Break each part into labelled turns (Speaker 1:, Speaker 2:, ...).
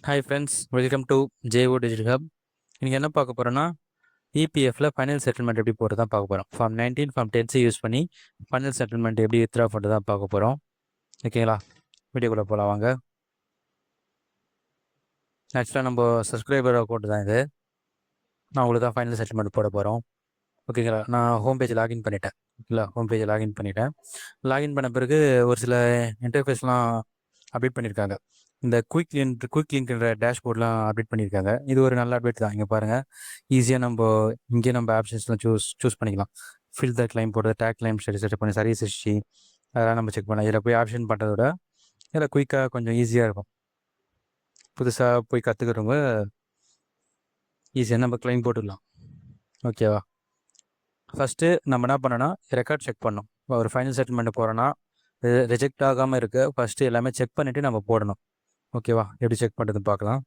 Speaker 1: Hi friends, welcome to JO digital hub. இன்றைக்கி என்ன பார்க்க போகிறோன்னா, இபிஎஃப்ல ஃபைனல் செட்டில்மெண்ட் எப்படி போகிறது தான் பார்க்க போகிறோம். ஃபார்ம் 19 ஃபார்ம் 10 யூஸ் பண்ணி ஃபைனல் செட்டில்மெண்ட் எப்படி வித்ரா பண்ணுறது தான் பார்க்க போகிறோம். ஓகேங்களா, வீடியோக்குள்ளே போகலாம் வாங்க. ஆக்சுவலாக நம்ம சப்ஸ்கிரைபர் அக்கௌண்ட் தான் இது. நான் உங்களுக்கு தான் ஃபைனல் செட்டில்மெண்ட் போட போகிறோம். ஓகேங்களா, நான் ஹோம் பேஜ் லாகின் பண்ணிட்டேன். ஓகேங்களா, ஹோம் பேஜ் லாகின் பண்ணிட்டேன். லாகின் பண்ண பிறகு ஒரு சில இன்டர்ஃபேஸ்லாம் அப்டேட் பண்ணியிருக்காங்க. இந்த குயிக் லிங்க்ன்ற டேஷ்போர்ட்லாம் அப்டேட் பண்ணியிருக்காங்க. இது ஒரு நல்ல அப்டேட் தான். இங்கே பாருங்கள், ஈஸியாக இங்கே நம்ம ஆப்ஷன்ஸ்லாம் சூஸ் பண்ணிக்கலாம். ஃபில் த கிளைம் போடுறது, டேக் கிளைம் செட் பண்ணி சர்வீஸ் ஹிஸ்ட்ரி அதெல்லாம் நம்ம செக் பண்ணலாம். இதில் போய் ஆப்ஷன் பண்ணுறத விட இதில் குயிக்காக கொஞ்சம் ஈஸியாக இருக்கும். புதுசாக போய் கற்றுக்கிறவங்க ஈஸியாக நம்ம கிளைம் போட்டுடலாம். ஓகேவா, ஃபஸ்ட்டு நம்ம என்ன பண்ணோன்னா ரெக்கார்ட் செக் பண்ணணும். ஒரு ஃபைனல் செட்டில்மெண்ட் போகிறோன்னா ரிஜெக்ட் ஆகாமல் இருக்க ஃபஸ்ட்டு எல்லாமே செக் பண்ணிவிட்டு நம்ம போடணும். ஓகேவா, எப்படி செக் பண்ணுறதுன்னு பார்க்கலாம்.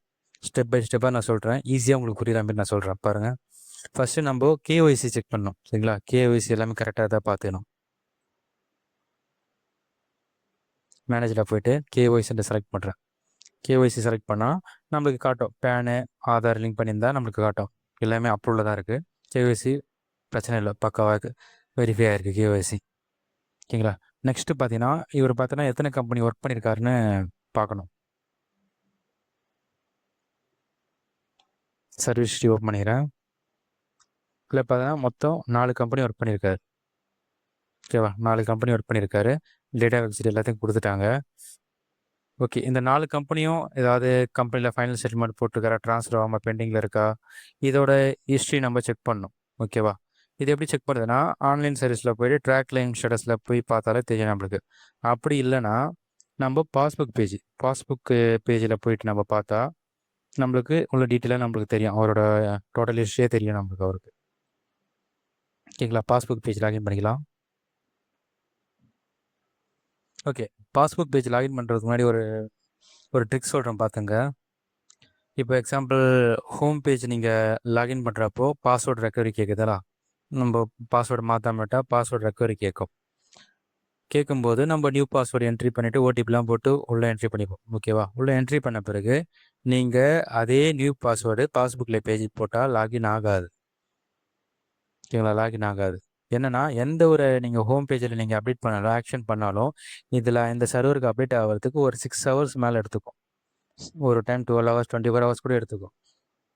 Speaker 1: ஸ்டெப் பை ஸ்டெப்பாக நான் சொல்கிறேன், ஈஸியாக உங்களுக்கு புரியுற மாதிரி நான் சொல்கிறேன் பாருங்கள். ஃபஸ்ட்டு நம்ம கேஒய்சி செக் பண்ணணும். சரிங்களா, கேஒய்சி எல்லாமே கரெக்டாக தான் பார்த்துக்கணும். மேனேஜரில் போய்ட்டு கேஒய்சின்ற செலக்ட் பண்ணுறேன். கேஒய்சி செலக்ட் பண்ணால் நம்மளுக்கு காட்டும், பேனு ஆதார் லிங்க் பண்ணியிருந்தால் நம்மளுக்கு காட்டும். எல்லாமே அப்ரூவில் தான் இருக்குது. கேஒய்சி பிரச்சனை இல்லை, பக்காவாக வெரிஃபை ஆகிருக்கு கேஒய்சி. ஓகேங்களா, நெக்ஸ்ட்டு பார்த்தீங்கன்னா இவர் பார்த்தீங்கன்னா எத்தனை கம்பெனி ஒர்க் பண்ணியிருக்காருன்னு பார்க்கணும். சர்வீஸ் ஹிஸ்ட்ரி ஓப்பன் பண்ணிக்கிறேன். இதில் பார்த்தீங்கன்னா மொத்தம் 4 கம்பெனி ஒர்க் பண்ணியிருக்காரு. ஓகேவா, 4 கம்பெனி ஒர்க் பண்ணியிருக்காரு. டேட்டா வெப்சைட் எல்லாத்தையும் கொடுத்துட்டாங்க. ஓகே, இந்த 4 கம்பெனியும் ஏதாவது கம்பெனியில் ஃபைனல் செட்டில்மெண்ட் போட்டிருக்காரா, ட்ரான்ஸ்ஃபர் ஆகாமல் பெண்டிங்கில் இருக்கா, இதோட ஹிஸ்ட்ரி நம்ம செக் பண்ணணும். ஓகேவா, இது எப்படி செக் பண்ணுறதுன்னா, ஆன்லைன் சர்வீஸில் போய்ட்டு ட்ராக் லைன் ஸ்டேட்டஸில் போய் பார்த்தாலே தெரியும் நம்மளுக்கு. அப்படி இல்லைன்னா நம்ம பாஸ்புக் பேஜில் போயிட்டு நம்ம பார்த்தா நம்மளுக்கு உள்ள டீட்டெயிலாக நம்மளுக்கு தெரியும். அவரோட டோட்டல் ஹிஸ்ட்ரியே தெரியும் நம்மளுக்கு அவருக்கு. ஓகேங்களா, பாஸ்புக் பேஜ் லாகின் பண்ணிக்கலாம். ஓகே, பாஸ்புக் பேஜ் லாகின் பண்ணுறதுக்கு முன்னாடி ஒரு ட்ரிக் சொல்கிறேன் பார்த்துங்க. இப்போ எக்ஸாம்பிள் ஹோம் பேஜ் நீங்கள் லாகின் பண்ணுறப்போ பாஸ்வேர்டு ரெக்கவரி கேட்குதா, நம்ம பாஸ்வேர்டு மாற்றாமட்டா பாஸ்வேர்டு ரெக்கவரி கேட்கும்போது நம்ம நியூ பாஸ்வேர்டு என்ட்ரி பண்ணிவிட்டு ஓடிபிலாம் போட்டு உள்ளே என்ட்ரி பண்ணிப்போம். ஓகேவா, உள்ளே என்ட்ரி பண்ண பிறகு நீங்கள் அதே நியூ பாஸ்வேர்டு பாஸ்புக்கில் பேஜ் போட்டால் லாகின் ஆகாது. ஓகேங்களா, லாகின் ஆகாது. என்னென்னா எந்த ஒரு நீங்கள் ஹோம் பேஜில் நீங்கள் அப்டேட் பண்ணாலும் ஆக்ஷன் பண்ணாலும் இதில் இந்த சர்வருக்கு அப்டேட் ஆகிறதுக்கு ஒரு 6 ஹவர்ஸ் மேலே எடுத்துக்கும். ஒரு டைம் 12 ஹவர்ஸ் 24 ஹவர்ஸ் கூட எடுத்துக்கும்.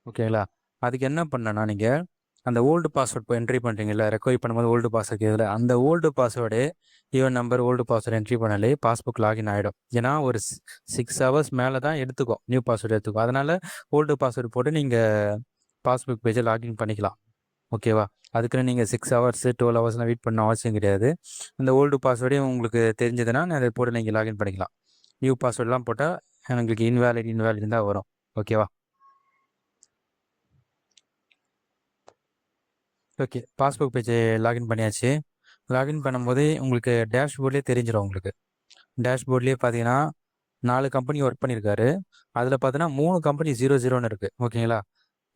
Speaker 1: ஓகேங்களா, அதுக்கு என்ன பண்ணனா, நீங்கள் அந்த ஓல்டு பாஸ்வேர்ட் இப்போ என்ட்ரி பண்ணுறீங்களா, ரெக்கவரி பண்ணும்போது ஓல்டு பாஸ்வேர்டு இதில் அந்த old password even number old password entry பண்ணாலே பாஸ்புக் லாகின் ஆகிடும். ஏன்னா ஒரு 6 ஹவர்ஸ் மேலே தான் எடுத்துக்கும், நியூ பாஸ்வேர்டு எடுத்துக்கும். அதனால் ஓல்டு பாஸ்வேர்டு போட்டு நீங்கள் பாஸ்புக் பேஜை லாகின் பண்ணிக்கலாம். ஓகேவா, அதுக்குன்னு நீங்கள் 6 ஹவர்ஸு 12 ஹவர்ஸ்லாம் வெயிட் பண்ண அவசியம் கிடையாது. இந்த ஓல்டு பாஸ்வேர்டையும் உங்களுக்கு தெரிஞ்சதுன்னா அதை போட்டு நீங்கள் லாகின் பண்ணிக்கலாம். நியூ பாஸ்வேர்டெலாம் போட்டால் எங்களுக்கு இன்வேலிட் தான் வரும். ஓகேவா, ஓகே, பாஸ்புக் பேஜை லாகின் பண்ணியாச்சு. லாகின் பண்ணும்போது உங்களுக்கு டேஷ்போர்ட்லேயே தெரிஞ்சிடும். உங்களுக்கு டேஷ்போர்ட்லேயே பார்த்தீங்கன்னா 4 கம்பெனி ஒர்க் பண்ணியிருக்காரு. அதில் பார்த்தீங்கன்னா 3 கம்பெனி 00ன்னு இருக்குது. ஓகேங்களா,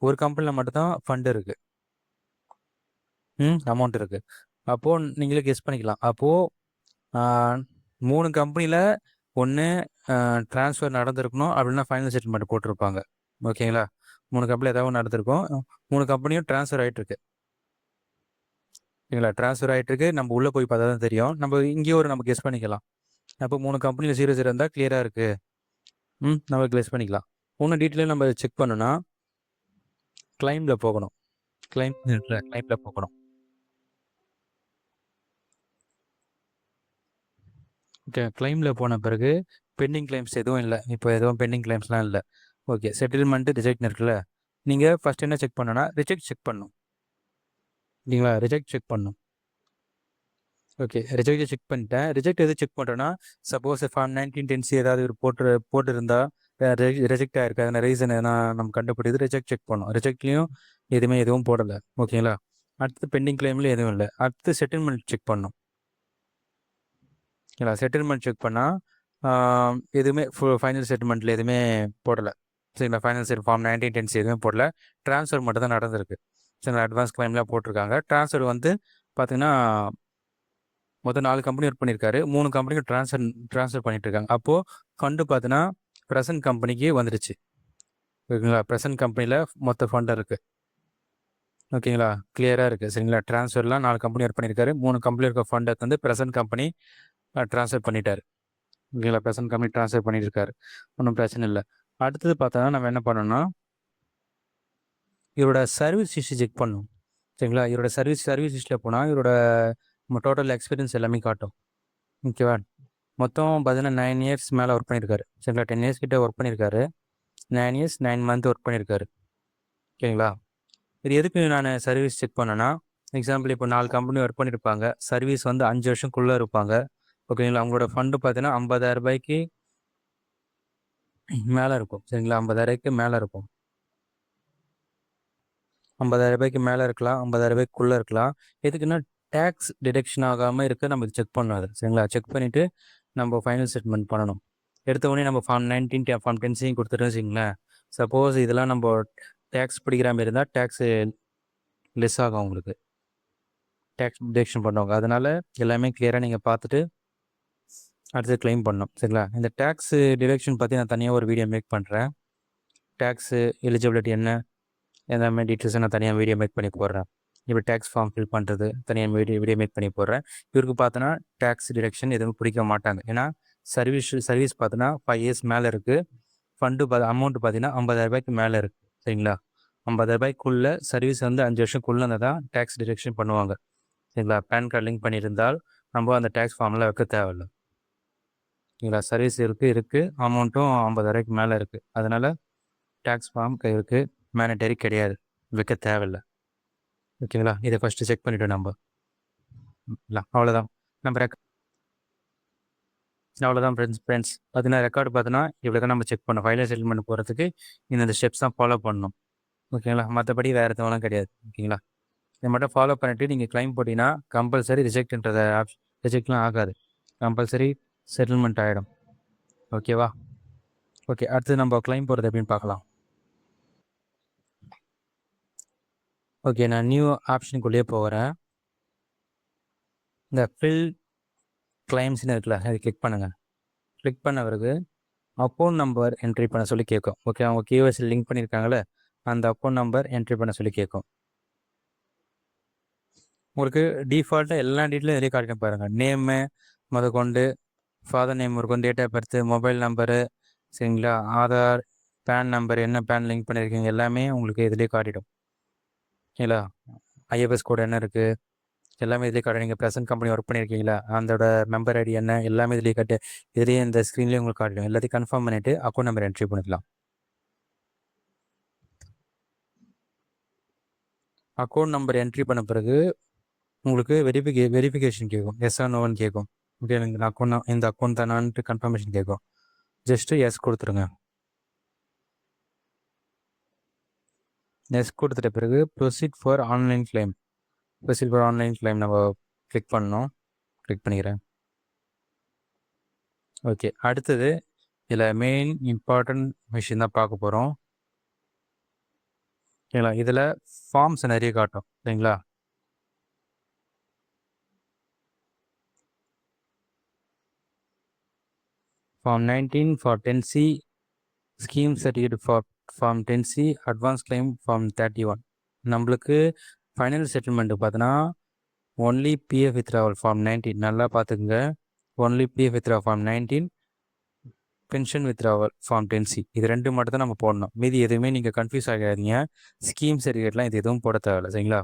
Speaker 1: ஒரு கம்பெனியில் மட்டும்தான் ஃபண்டு இருக்குது, அமௌண்ட் இருக்குது. அப்போது நீங்களே கெஸ் பண்ணிக்கலாம். அப்போது 3 கம்பெனியில் ஒன்று ட்ரான்ஸ்ஃபர் நடந்திருக்கணும், அப்படின்னா ஃபைனல் செட்டில்மெண்ட் போட்டிருப்பாங்க. ஓகேங்களா, 3 கம்பெனியில் ஏதாவது நடந்திருக்கும். 3 கம்பெனியும் ட்ரான்ஸ்ஃபர் ஆகிட்டுருக்கு. ஓகேங்களா, ட்ரான்ஸ்ஃபர் ஆகிட்டுருக்கு. நம்ம உள்ளே போய் பார்த்தா தான் தெரியும். நம்ம இங்கேயே நம்ம கெஸ் பண்ணிக்கலாம். அப்போ 3 கம்பெனியில் 00 இருந்தால் கிளியராக இருக்குது. நம்ம கெஸ் பண்ணிக்கலாம். இன்னும் டீட்டெயிலாக நம்ம செக் பண்ணணும்னா கிளைமில் போகணும். கிளைமில் போகணும். ஓகே, கிளைமில் போன பிறகு பெண்டிங் கிளைம்ஸ் எதுவும் இல்லை. இப்போ எதுவும் பெண்டிங் கிளைம்ஸ்லாம் இல்லை. ஓகே, செட்டில்மெண்ட்டு ரிஜெக்ட்னு இருக்குல்ல, நீங்கள் ஃபஸ்ட் என்ன செக் பண்ணணும்னா ரிஜெக்ட் செக் பண்ணணும். ஓகேங்களா, ரிஜெக்ட் செக் பண்ணணும். ஓகே, ரிஜெக்ட் செக் பண்ணிட்டேன். ரிஜெக்ட் எது செக் பண்ணுறேன்னா, சப்போஸ் ஃபார்ம் 1910C ஏதாவது ஒரு போட்டிருந்தா ரிஜெக்ட் ஆகிருக்கு, அதனால் ரீசன் எதனா நம்ம கண்டுபிடிது ரிஜெக்ட் செக் பண்ணோம். ரிஜெக்ட்லேயும் எதுவும் போடலை. ஓகேங்களா, அடுத்து பெண்டிங் கிளைமில் எதுவும் இல்லை. அடுத்து செட்டில்மெண்ட் செக் பண்ணணும். ஓகேங்களா, செட்டில்மெண்ட் செக் பண்ணால் எதுவுமே ஃபைனல் செட்டில்மெண்ட்டில் எதுவுமே போடலை. சரிங்களா, ஃபைனல் செட் ஃபார்ம் 1910C எதுவுமே போடலை. ட்ரான்ஸ்ஃபர் மட்டும் தான் நடந்திருக்கு. சரிங்களா, அட்வான்ஸ் கிளைம்லாம் போட்டிருக்காங்க. ட்ரான்ஸ்ஃபர் வந்து பார்த்தீங்கன்னா மொத்தம் 4 கம்பெனி ஒர்க் பண்ணியிருக்காரு. 3 கம்பெனிக்கு ட்ரான்ஸ்ஃபர் பண்ணிட்டு இருக்காங்க. அப்போது ஃபண்டு பார்த்தீங்கன்னா ப்ரெசன்ட் கம்பெனிக்கு வந்துடுச்சு. ஓகேங்களா. ப்ரெசன்ட் கம்பெனியில் மொத்த ஃபண்ட் இருக்குது. ஓகேங்களா, கிளியராக இருக்குது. சரிங்களா, ட்ரான்ஸ்ஃபர்லாம் 4 கம்பெனி ஒர்க் பண்ணியிருக்காரு. 3 கம்பெனி இருக்க ஃபண்டை வந்து ப்ரெசன்ட் கம்பெனி ட்ரான்ஸ்ஃபர் பண்ணிட்டார். ஓகேங்களா, ப்ரெசன்ட் கம்பெனி ட்ரான்ஸ்ஃபர் பண்ணியிருக்காரு. ஒன்றும் பிரச்சனை இல்லை. அடுத்தது பார்த்தோன்னா நம்ம என்ன பண்ணோம்னா இவரோட சர்வீஸ் ஹிஸ்ட்ரி செக் பண்ணணும். சரிங்களா, இவரோட சர்வீஸ் ஹிஸ்ட்ரியில் போனால் இவரோட டோட்டல் எக்ஸ்பீரியன்ஸ் எல்லாமே காட்டும். ஓகேவா, மொத்தம் பார்த்தீங்கன்னா 9 இயர்ஸ் மேலே ஒர்க் பண்ணியிருக்காரு. சரிங்களா, 10 இயர்ஸ் கிட்ட ஒர்க் பண்ணியிருக்காரு. 9 இயர்ஸ் 9 மந்த் ஒர்க் பண்ணியிருக்காரு. ஓகேங்களா, இது எதுக்கு நான் சர்வீஸ் செக் பண்ணேன்னா, எக்ஸாம்பிள் இப்போ 4 கம்பெனி ஒர்க் பண்ணியிருப்பாங்க. சர்வீஸ் வந்து 5 வருஷம்குள்ளே இருப்பாங்க. ஓகேங்களா, அவங்களோட ஃபண்டு பார்த்தீங்கன்னா 50,000 ரூபாய்க்கு மேலே இருக்கும். சரிங்களா, 50,000 ரூபாய்க்கு மேலே இருக்கும். 50,000 ரூபாய்க்கு மேலே இருக்கலாம், 50,000 ரூபாய்க்குள்ளே இருக்கலாம். எதுக்குன்னா டேக்ஸ் டிடக்ஷன் ஆகாமல் இருக்க நம்ம செக் பண்ணணும். அது சரிங்களா, செக் பண்ணிவிட்டு நம்ம ஃபைனல் செட்டில்மெண்ட் பண்ணணும். எடுத்த உடனே நம்ம ஃபார்ம் 19 ஃபார்ம் 10C கொடுத்துட்டு வச்சிங்களேன். சப்போஸ் இதெல்லாம் நம்ம டேக்ஸ் பிடிக்கிற மாதிரி இருந்தால் டேக்ஸு லெஸ் ஆகும் உங்களுக்கு, டேக்ஸ் டிடக்ஷன் பண்ணுவாங்க. அதனால் எல்லாமே கிளியராக நீங்கள் பார்த்துட்டு அடுத்து கிளைம் பண்ணணும். சரிங்களா, இந்த டேக்ஸு டிடக்ஷன் பற்றி நான் தனியாக ஒரு வீடியோ மேக் பண்ணுறேன். டேக்ஸு எலிஜிபிலிட்டி என்ன, எல்லாமே டீட்டெயில்ஸை நான் தனியாக வீடியோ மேக் பண்ணி போடுறேன். இப்போ டேக்ஸ் ஃபார்ம் ஃபில் பண்ணுறது தனியாக வீடியோ மேக் பண்ணி போடுறேன். இவருக்கு பார்த்தோன்னா டேக்ஸ் டிடக்ஷன் எதுவும் பிடிக்க மாட்டாங்க. ஏன்னா சர்வீஸ் பார்த்தோன்னா 5 இயர்ஸ் மேலே இருக்குது. ஃபண்டு அமௌண்ட்டு பார்த்தீங்கன்னா 50,000 ரூபாய்க்கு மேலே இருக்குது. சரிங்களா, 50,000 ரூபாய்க்குள்ளே சர்வீஸ் வந்து 5 வருஷம்குள்ளே இருந்தால் தான் டேக்ஸ் டிடக்ஷன் பண்ணுவாங்க. சரிங்களா, பேன் கார்டு லிங்க் பண்ணியிருந்தால் நம்ம அந்த டேக்ஸ் ஃபார்மில் வைக்க தேவையில்லை. சரிங்களா, சர்வீஸ் இருக்குது, அமௌண்ட்டும் 50,000 ரூபாய்க்கு மேலே இருக்குது. அதனால் டேக்ஸ் ஃபார்ம் இருக்குது, மேனடரி கிடையாது, வைக்க தேவையில்லை. ஓகேங்களா, இதை ஃபஸ்ட்டு செக் பண்ணிவிட்டோம் நம்ம. அவ்வளோதான் நம்ம அவ்வளோதான் ஃப்ரெண்ட்ஸ் பார்த்தீங்கன்னா ரெக்கார்டு பார்த்தோன்னா இவ்வளோ தான் நம்ம செக் பண்ணோம். ஃபைனல் செட்டில்மெண்ட் போகிறதுக்கு இந்த ஸ்டெப்ஸ் தான் ஃபாலோ பண்ணணும். ஓகேங்களா, மற்றபடி வேறு எதுவும் கிடையாது. ஓகேங்களா, இதை மட்டும் ஃபாலோ பண்ணிவிட்டு நீங்கள் கிளைம் போட்டிங்கன்னா கம்பல்சரி ரிஜெக்ட்ன்றத ரிஜெக்ட்லாம் ஆகாது, கம்பல்சரி செட்டில்மெண்ட் ஆகிடும். ஓகேவா, ஓகே. அடுத்து நம்ம கிளைம் போகிறது எப்படின்னு பார்க்கலாம். ஓகே, நான் நியூ ஆப்ஷனுக்குள்ளேயே போகிறேன். இந்த ஃபில் கிளைம்ஸ்னு இருக்குல்ல, அது கிளிக் பண்ணுங்கள். கிளிக் பண்ண பிறகு அக்கௌண்ட் நம்பர் என்ட்ரி பண்ண சொல்லி கேட்கும். ஓகே, அவங்க கேஒய்சி லிங்க் பண்ணியிருக்காங்களே அந்த அக்கௌண்ட் நம்பர் என்ட்ரி பண்ண சொல்லி கேட்கும். உங்களுக்கு டிஃபால்ட்டாக எல்லா டீட்டெயிலும் எதிரே காட்டிக்க பாருங்கள். நேமு முதற்கொண்டு, ஃபாதர் நேம் முதற்கொண்டு, date of birth, mobile number, சரிங்களா, ஆதார், பேன் நம்பர், என்ன பேன் லிங்க் பண்ணியிருக்கீங்க எல்லாமே உங்களுக்கு இதிலே காட்டிடும். சரிங்களா, ஐஎஃப்எஸ் கோடு என்ன இருக்குது எல்லாமே இதிலே காட்டும். நீங்கள் ப்ரெசன்ட் கம்பெனி ஒர்க் பண்ணியிருக்கீங்களா அதோட மெம்பர் ஐடி என்ன எல்லாமே இதிலே காட்டு. இதிலேயே இந்த ஸ்க்ரீன்லேயே உங்களுக்கு காட்டிடும். எல்லாத்தையும் கன்ஃபார்ம் பண்ணிவிட்டு அக்கௌண்ட் நம்பர் என்ட்ரி பண்ணிக்கலாம். அக்கௌண்ட் நம்பர் என்ட்ரி பண்ண பிறகு உங்களுக்கு வெரிஃபிகேஷன் கேட்கும். எஸ் ஆர் நோன்னு கேட்கும். ஓகே, எனக்கு இந்த அக்கௌண்ட் தானான்ட்டு கன்ஃபர்மேஷன் கேட்கும். ஜஸ்ட்டு எஸ் கொடுத்துருங்க. எஸ் கொடுத்துட்ட பிறகு ப்ரொசீட் ஃபார் ஆன்லைன் கிளைம் நம்ம கிளிக் பண்ணணும். கிளிக் பண்ணிக்கிறேன். ஓகே, அடுத்தது இதில் மெயின் இம்பார்ட்டன்ட் விஷயம் தான் பார்க்க போகிறோம். சரிங்களா, இதில் ஃபார்ம்ஸ் நிறைய காட்டும். சரிங்களா, form 19 for 10C, scheme certificate for form 10C, advance claim form 31. நம்மளுக்கு ஃபைனல் செட்டில்மெண்ட்டு பார்த்தோன்னா ஒன்லி பிஎஃப் வித்ட்ராவல் ஃபார்ம் 19. நல்லா பார்த்துக்குங்க, only PF withdraw form 19, pension withdrawal form 10C, இது ரெண்டு மட்டும் தான் நம்ம போடணும். மீதி எதுவுமே நீங்கள் கன்ஃபியூஸ் ஆகாதீங்க. ஸ்கீம் சர்டிஃபிகேட்லாம் இது எதுவும் போட தேவையில்லை. சரிங்களா,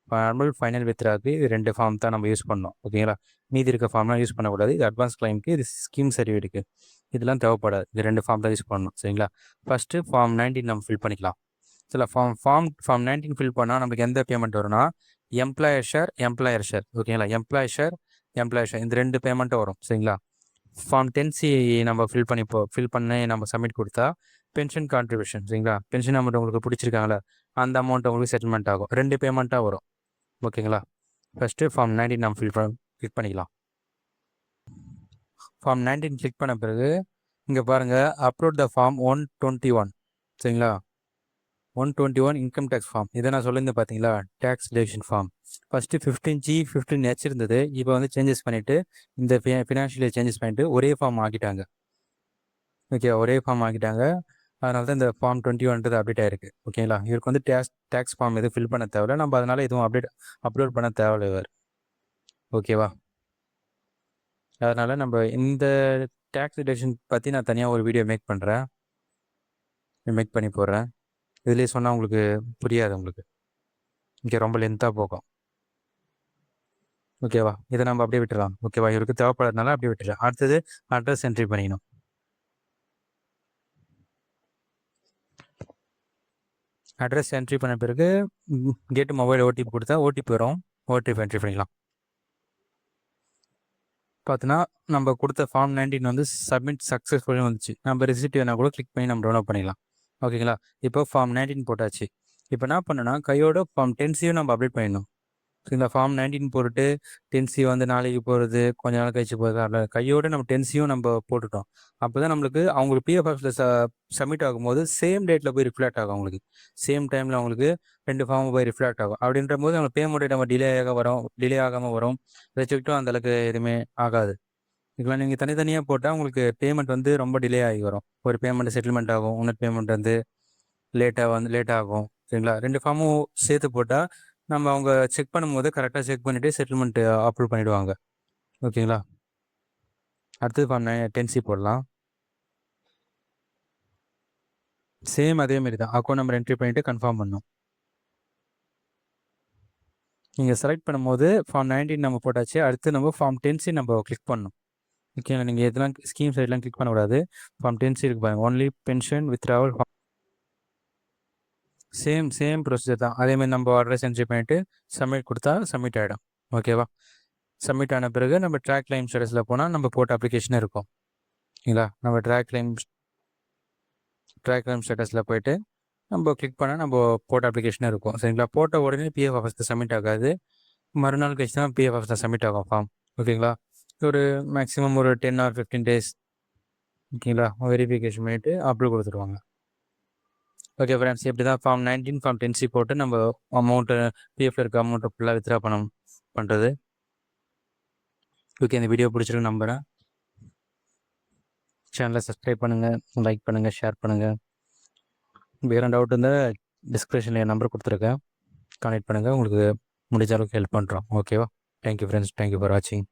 Speaker 1: நார்மல் ஃபைனல் வித்ட்ராக்கு இது 2 ஃபார்ம் தான் நம்ம யூஸ் பண்ணணும். ஓகேங்களா, மீதி இருக்க ஃபார்ம்லாம் யூஸ் பண்ணக்கூடாது. இது அட்வான்ஸ் கிளைமுக்கு, இது ஸ்கீம் சர்டிஃபிகேட்டுக்கு, இதெல்லாம் தேவைப்படாது. இது 2 ஃபார்ம் தான் யூஸ் பண்ணணும். சரிங்களா, ஃபஸ்ட்டு ஃபார்ம் 19 நம்ம ஃபில் பண்ணிக்கலாம். சில ஃபார்ம் 19 ஃபில் பண்ணால் நமக்கு எந்த பேமெண்ட் வரும்னா எம்ப்ளாயர் ஷேர். ஓகேங்களா, எம்ப்ளாயர் ஷேர் இந்த 2 பேமெண்ட்டும் வரும். சரிங்களா, ஃபார்ம் 10C நம்ம ஃபில் பண்ணி நம்ம சப்மிட் கொடுத்தா பென்ஷன் கான்ட்ரிபியூஷன். சரிங்களா, பென்ஷன் அமௌண்ட் உங்களுக்கு பிடிச்சிருக்காங்களா அந்த அமௌண்ட் உங்களுக்கு செட்டில்மெண்ட் ஆகும். 2 பேமெண்ட்டாக வரும். ஓகேங்களா, ஃபஸ்ட்டு ஃபார்ம் 19 நம்ம கிளிக் பண்ணிக்கலாம். ஃபார்ம் 19 கிளிக் பண்ண பிறகு இங்கே பாருங்கள், அப்லோட் த ஃபார்ம் 121. சரிங்களா, 121 இன்கம் டேக்ஸ் ஃபார்ம். இதை நான் சொல்லியிருந்தேன் பார்த்தீங்களா, tax deduction form. First 15G 15H இருந்தது. இப்போ வந்து சேஞ்சஸ் பண்ணிவிட்டு இந்த ஃபினான்ஷியல் சேஞ்சஸ் பண்ணிவிட்டு ஒரே ஃபார்ம் ஆக்கிட்டாங்க. ஓகே, ஒரே ஃபார்ம் ஆக்கிட்டாங்க. அதனால தான் இந்த ஃபார்ம் 21 அப்டேட் ஆயிருக்கு. ஓகேங்களா? இவருக்கு வந்து டேக்ஸ் ஃபார்ம் எதுவும் ஃபில் பண்ண தேவையில்ல. நம்ம அதனால எதுவும் அப்லோட் பண்ண தேவையில்ல இவர். ஓகேவா? அதனால் நம்ம இந்த டேக்ஸ் டிடக்ஷன் பற்றி நான் தனியாக ஒரு வீடியோ மேக் பண்ணி போடுறேன். இதுலேயே சொன்னால் உங்களுக்கு புரியாது, உங்களுக்கு இங்கே ரொம்ப லென்த்தாக போகும். ஓகேவா? இதை நம்ம அப்படியே விட்டுடலாம். ஓகேவா? இவருக்கு தேவைப்படுறதுனால அப்படியே விட்டுடலாம். அடுத்தது அட்ரஸ் என்ட்ரி பண்ணிக்கணும். அட்ரஸ் என்ட்ரி பண்ண பிறகு கேட்டு மொபைல் ஓடிபி கொடுத்தா ஓடிபி வரும். ஓடிபி என்ட்ரி பண்ணிக்கலாம். பார்த்தோன்னா நம்ம கொடுத்த ஃபார்ம் 19 வந்து சப்மிட் சக்ஸஸ்ஃபுல்லாக வந்துச்சு. நம்ம ரிசிப்ட் வேணால் கூட கிளிக் பண்ணி நம்ம டவுன்லோட் பண்ணிக்கலாம். ஓகேங்களா? இப்போ ஃபார்ம் 19 போட்டாச்சு. இப்போ என்ன பண்ணணும்னா கையோட ஃபார்ம் 10C நம்ம அப்டேட் பண்ணிடணும். இந்த ஃபார்ம் 19 போட்டுட்டு 10C வந்து நாளைக்கு போகிறது, கொஞ்ச நாள் கழிச்சு போகிறது, அதில் கையோடு நம்ம 10Cயும் நம்ம போட்டுட்டோம். அப்போ தான் நம்மளுக்கு அவங்களுக்கு பிஎஃப் ஆஃபீஸில் சப்மிட் ஆகும்போது சேம் டேட்டில் போய் ரிஃப்ளெக்ட் ஆகும். அவங்களுக்கு சேம் டைமில் அவங்களுக்கு 2 ஃபார்ம் போய் ரிஃப்ளெக்ட் ஆகும். அப்படின்ற போது அவங்க பேமெண்ட் நம்ம டிலே ஆகாமல் வரும். ரெஜெக்ட்டும் அந்தளவுக்கு எதுவுமே ஆகாது. இதெல்லாம் நீங்கள் தனித்தனியாக போட்டால் உங்களுக்கு பேமெண்ட் வந்து ரொம்ப டிலே ஆகி வரும். ஒரு பேமெண்ட் செட்டில்மெண்ட் ஆகும், இன்னொரு பேமெண்ட் வந்து லேட் ஆகும். சரிங்களா? 2 ஃபார்மும் சேர்த்து போட்டால் நம்ம அவங்க செக் பண்ணும்போது கரெக்டாக செக் பண்ணிவிட்டு செட்டில்மெண்ட்டு அப்ரூவ் பண்ணிவிடுவாங்க. ஓகேங்களா? அடுத்தது ஃபார்ம் 10C போடலாம். சேம் அதேமாரி தான் அக்கௌண்ட் நம்பர் என்ட்ரி பண்ணிவிட்டு கன்ஃபார்ம் பண்ணணும். நீங்கள் செலக்ட் பண்ணும்போது ஃபார்ம் 19 நம்ம போட்டாச்சு. அடுத்து நம்ம ஃபார்ம் 10C நம்ம கிளிக் பண்ணணும். ஓகேங்களா? நீங்கள் எதெல்லாம் ஸ்கீம் சைட்லாம் கிளிக் பண்ணக்கூடாது. ஃபார்ம் 10C இருக்கு பாருங்கள், only pension withdrawal form. Same procedure தான். அதேமாதிரி நம்ம அட்ரஸ் என்ட்ரி பண்ணிவிட்டு சப்மிட் கொடுத்தா சப்மிட் ஆகிடும். ஓகேவா? சப்மிட் ஆன பிறகு நம்ம ட்ராக் கிளைம் ஸ்டேட்டஸில் போனால் நம்ம போட்ட அப்ளிகேஷன் இருக்கும். ஓகேங்களா? நம்ம ட்ராக் கிளைம் ஸ்டேட்டஸில் போய்ட்டு நம்ம கிளிக் பண்ணால் நம்ம போட்ட அப்ளிகேஷனே இருக்கும். சரிங்களா? போட்ட உடனே பிஎஃப் ஆஃபீஸில் சப்மிட் ஆகாது. மறுநாள் கழிச்சு தான் பிஎஃப் ஆஃபீஸில் சப்மிட் ஆகும் ஃபார்ம். ஓகேங்களா? ஒரு மேக்ஸிமம் ஒரு 10 or 15 days. ஓகேங்களா? வெரிஃபிகேஷன் பண்ணிவிட்டு அப்ரூவ் கொடுத்துருவாங்க. ஓகே ஃப்ரெண்ட்ஸ், இப்படி தான் ஃபார்ம் 19 ஃபார்ம் 10C போட்டு நம்ம அமௌண்ட்டு பிஎஃப்ல இருக்க அமௌண்ட்டை ஃபுல்லாக வித்ட்ரா பண்ணுறது. ஓகே, இந்த வீடியோ பிடிச்சிருக்கு நம்புகிறேன். சேனலை சப்ஸ்கிரைப் பண்ணுங்கள், லைக் பண்ணுங்கள், ஷேர் பண்ணுங்கள். வேறு டவுட் இருந்தால் டிஸ்கிரிப்ஷனில் என் நம்பர் கொடுத்துருக்கேன், கான்டெக்ட் பண்ணுங்கள். உங்களுக்கு முடிஞ்ச அளவுக்கு ஹெல்ப் பண்ணுறோம். ஓகேவா? தேங்க்யூ ஃப்ரெண்ட்ஸ், தேங்க்யூ ஃபார் வாட்சிங்.